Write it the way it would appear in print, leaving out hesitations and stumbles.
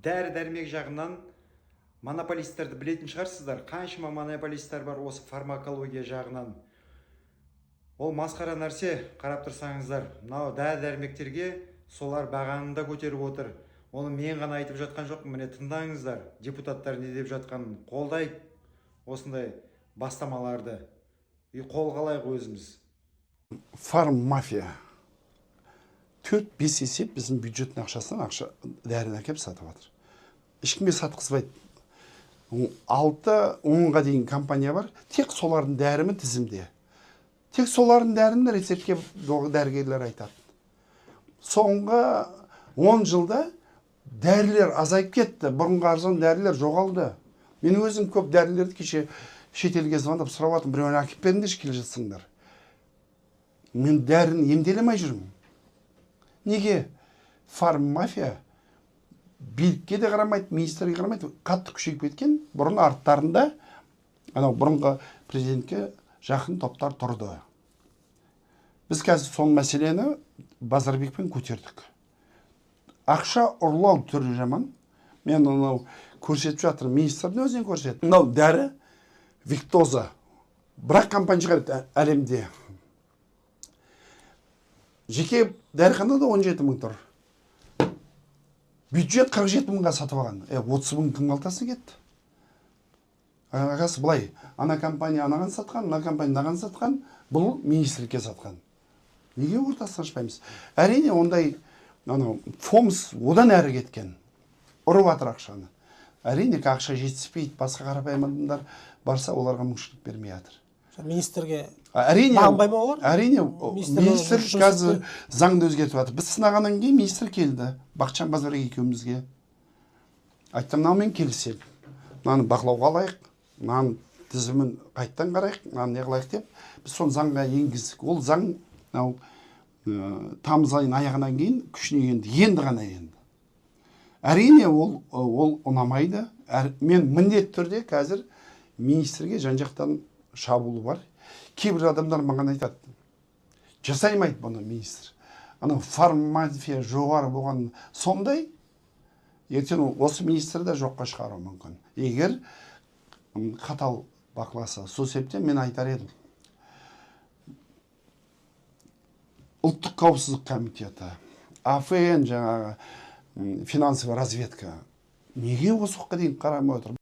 дәрі-дәрмек жағынан монополистерді білетін шығарсыздар. Қаншама монополистер бар осы фармакология жағынан. Ол масқара нәрсе, қарап тұрсаңыздар. Мынау дәрі-дәрмектерге солар бағаны да көтеріп отыр. Оны мен ғана айтып жатқан жоқпын, міне тыңдаңыздар. Депутаттар не деп жатқанын қолдайық осындай бастамаларды. Қолға алайық өзіміз. Фарм-мафия 4-5 есе біздің бюджеттің ақшасынан дәріні әкеп сатып жатыр. Ешкімге сатқызбайды. 6-10-ға дейін компания бар, тек солардың дәрімі тізімде. Тек солардың дәріні рецептке дәрігерлер айтады. Соңғы 10 жылда дәрілер азайып кетті. Бұрынғы арзан дәрілер жоғалды. Мен өзім көп дәрілерді кеше шетелге звондап сұрап жатырмын, біреуін әкеп беріңдерші келе жатсыңдар. Мен дәріні емделемей жүрмін. Неге? Фарм-мафия билікке де қарамайды, министрге қарамайды, қатты күшейіп кеткен. Бұрын арттарында бұрынғы президентке жақын топтар тұрды. Біз қазір сол мәселені Базарбекпен көтердік. Ақша ұрлау түрі жаман. Мен көрсетіп жатырмын, министрдің өзінен көрсетіп. Мынау дәрі Виктоза. Бірақ компания шығарады әлемде. Жеке дәріханада 17 мың тұр. Бюджет 47 мыңға сатып алған. 30 мың кім қалтасына кетті? Ағасы былай, ана компания анаған сатқан, ана компания анаған сатқан, бұл министрлікке сатқан. Неге ортасын ашпаймыз? Әрине ондай фомс одан әрі кеткен. Ұрып жатыр ақшаны. Әрине ақша жетіспейді, басқа қарапайым адамдар барса оларға мүмкіншілік бермей жатыр. Министрге бағынбай ма олар? Әрине, министр қазір заңды өзгертіп жатыр. Біз сынағаннан кейін министр келді. Бақытжан Базарбек екеумізге. Айттым, мынаумен келісемін. Мынаны бақылауға алайық, мынаның тізімін қайттан қарайық, мынаны не қылайық деп, біз соны заңға енгіздік. Ол заң тамыз айының аяғынан кейін күшіне енді ғана енді. Әрине ол ұнамайды. Мен міндетті түрде қазір министрге жан-жақтан шабуылы бар. Кейбір адамдар маған айтады, жасаймайды бұны министр. Фарм-мафия жоғары болған сондай, ертең осы министрді жоққа шығару мүмкін. Егер қатал бақыласа, сол себептен мен айтар едім. Ұлттық қауіпсіздік комитеті, АФН жаңағы финансовая разведка неге осы уақытқа дейін қарамай отыр?